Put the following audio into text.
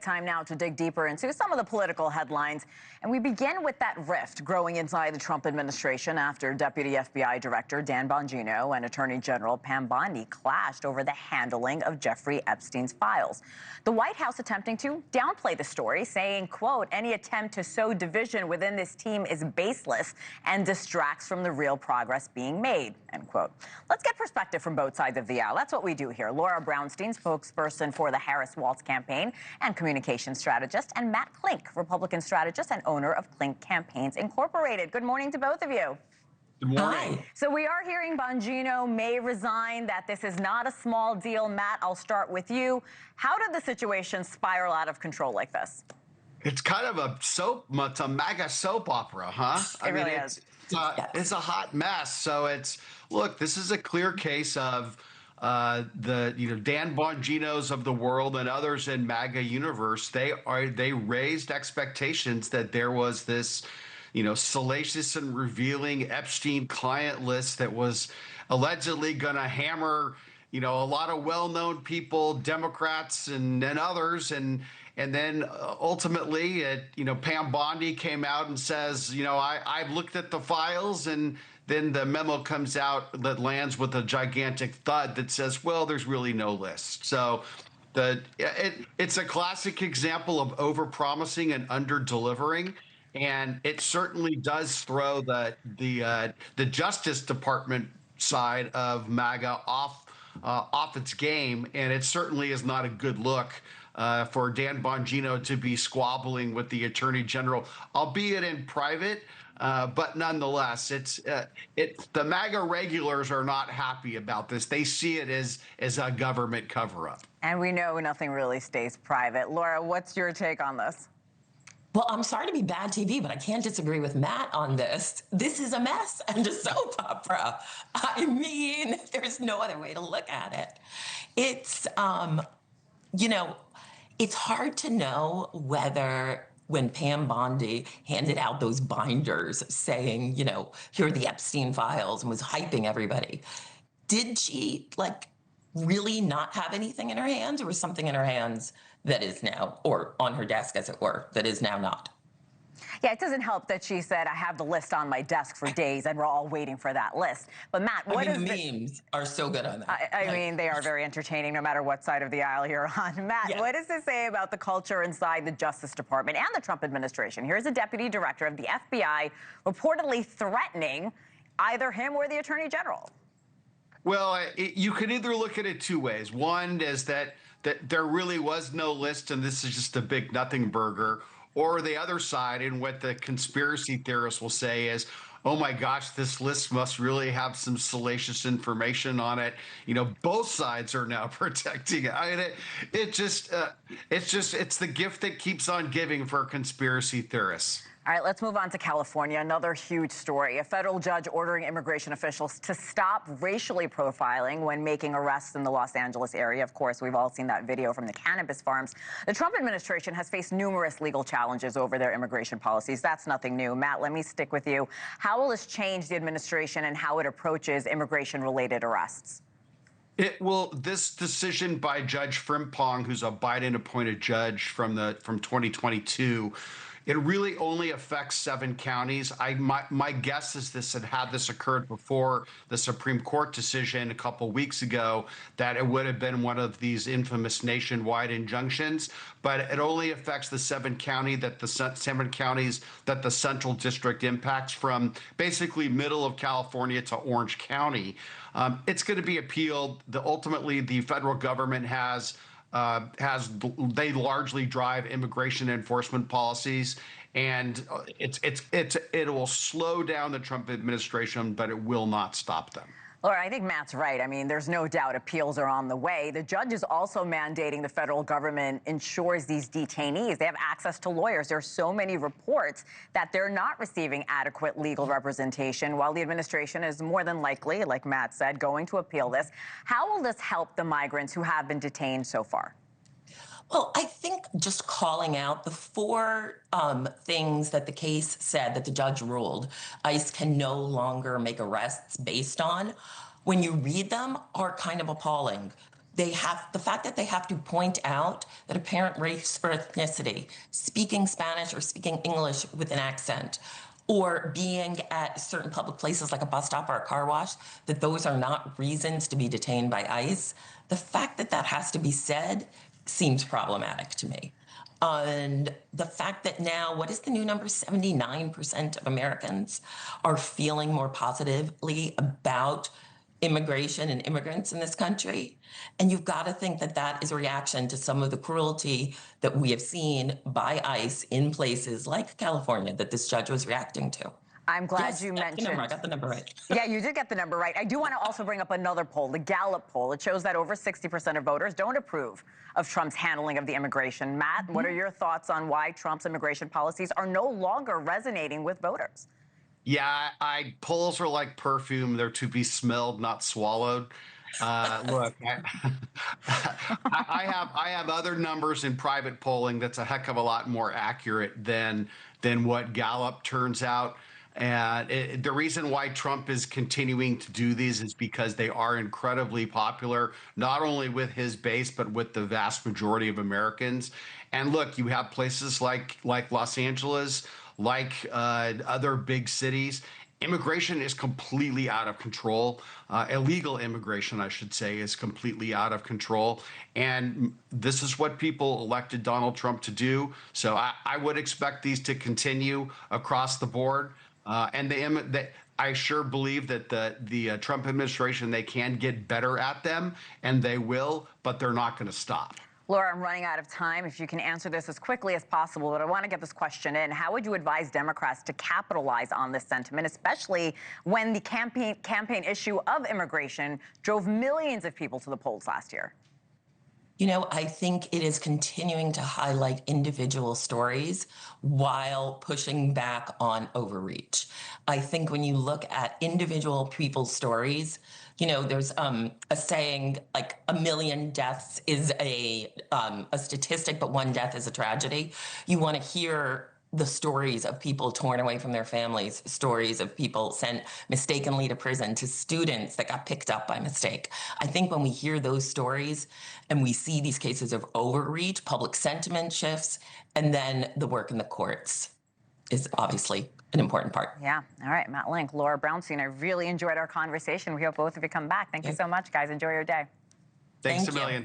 Time now to dig deeper into some of the political headlines. And we begin with that rift growing inside the Trump administration after Deputy FBI Director Dan Bongino and Attorney General Pam Bondi clashed over the handling of Jeffrey Epstein's files. The White House attempting to downplay the story, saying, quote, any attempt to sow division within this team is baseless and distracts from the real progress being made, end quote. Let's get perspective from both sides of the aisle. That's what we do here. Laura Brownstein, spokesperson for the Harris-Walz campaign and communications strategist, and Matt Klink, Republican strategist and owner of Klink Campaigns Incorporated. Good morning to both of you. Good morning. Hi. So we are hearing Bongino may resign, that this is not a small deal. Matt, I'll start with you. How did the situation spiral out of control like this? It's kind of it's a MAGA soap opera, huh? It really is. It's a hot mess. So look, this is a clear case of Dan Bonginos of the world and others in MAGA universe. They raised expectations that there was this, salacious and revealing Epstein client list that was allegedly going to hammer, a lot of well-known people, Democrats and others, and then ultimately, Pam Bondi came out and says, I've looked at the files, and then the memo comes out that lands with a gigantic thud that says, well, there's really no list. So it's a classic example of overpromising and under-delivering. And it certainly does throw the Justice Department side of MAGA off its game, and it certainly is not a good look for Dan Bongino to be squabbling with the Attorney General, albeit in private. But nonetheless, the MAGA regulars are not happy about this. They see it as a government cover-up. And we know nothing really stays private. Laura, what's your take on this? Well, I'm sorry to be bad TV, but I can't disagree with Matt on this. This is a mess and a soap opera. I mean, there's no other way to look at it. It's, it's hard to know whether when Pam Bondi handed out those binders saying, here are the Epstein files and was hyping everybody, did she really not have anything in her hands, or was something in her hands that is now, or on her desk, as it were, that is now not? Yeah, it doesn't help that she said, I have the list on my desk for days, and we're all waiting for that list. But Matt, the memes are so good on that. I mean, they are very entertaining no matter what side of the aisle you're on. Matt, yes. What does this say about the culture inside the Justice Department and the Trump administration? Here's a deputy director of the FBI reportedly threatening either him or the Attorney General. Well, you can either look at it two ways. One is that there really was no list and this is just a big nothing burger. Or the other side, and what the conspiracy theorists will say is, oh my gosh, this list must really have some salacious information on it. Both sides are now protecting it. I mean, it's the gift that keeps on giving for conspiracy theorists. All right, let's move on to California. Another huge story. A federal judge ordering immigration officials to stop racially profiling when making arrests in the Los Angeles area. Of course, we've all seen that video from the cannabis farms. The Trump administration has faced numerous legal challenges over their immigration policies. That's nothing new. Matt, let me stick with you. How will this change the administration and how it approaches immigration-related arrests? This decision by Judge Frimpong, who's a Biden-appointed judge from 2022, it really only affects 7 counties. My guess is had this occurred before the Supreme Court decision a couple weeks ago, that it would have been one of these infamous nationwide injunctions. But it only affects the 7 counties that the Central District impacts, from basically middle of California to Orange County. It's going to be appealed. Ultimately, the federal government they largely drive immigration enforcement policies, and it will slow down the Trump administration, but it will not stop them. Laura, I think Matt's right. I mean, there's no doubt appeals are on the way. The judge is also mandating the federal government ensures these detainees, they have access to lawyers. There are so many reports that they're not receiving adequate legal representation, while the administration is more than likely, like Matt said, going to appeal this. How will this help the migrants who have been detained so far? Well, I think just calling out the 4 things that the case said that the judge ruled ICE can no longer make arrests based on, when you read them, are kind of appalling. the fact that they have to point out that a parent, race or ethnicity, speaking Spanish or speaking English with an accent, or being at certain public places like a bus stop or a car wash, that those are not reasons to be detained by ICE. The fact that that has to be said seems problematic to me. And the fact that now, what is the new number? 79% of Americans are feeling more positively about immigration and immigrants in this country. And you've got to think that that is a reaction to some of the cruelty that we have seen by ICE in places like California that this judge was reacting to. I'm glad Yes, you that's the number. I mentioned. got the number right. Yeah, you did get the number right. I do want to also bring up another poll, the Gallup poll. It shows that over 60% of voters don't approve of Trump's handling of the immigration. Matt, what are your thoughts on why Trump's immigration policies are no longer resonating with voters? Yeah, polls are like perfume; they're to be smelled, not swallowed. Look, I have other numbers in private polling that's a heck of a lot more accurate than what Gallup turns out. And the reason why Trump is continuing to do these is because they are incredibly popular, not only with his base, but with the vast majority of Americans. And look, you have places like Los Angeles, like other big cities. Immigration is completely out of control. Illegal immigration, I should say, is completely out of control. And this is what people elected Donald Trump to do. So I would expect these to continue across the board. I sure believe that the Trump administration, they can get better at them, and they will, but they're not going to stop. Laura, I'm running out of time. If you can answer this as quickly as possible, but I want to get this question in. How would you advise Democrats to capitalize on this sentiment, especially when the campaign issue of immigration drove millions of people to the polls last year? You know, I think it is continuing to highlight individual stories while pushing back on overreach. I think when you look at individual people's stories, you know, there's a saying like a million deaths is a statistic, but one death is a tragedy. You want to hear the stories of people torn away from their families, stories of people sent mistakenly to prison, to students that got picked up by mistake. I think when we hear those stories and we see these cases of overreach, public sentiment shifts, and then the work in the courts is obviously an important part. Yeah. All right, Matt Link, Laura Brownstein, I really enjoyed our conversation. We hope both of you come back. Thank you so much, guys. Enjoy your day. Thanks Thank a you. million.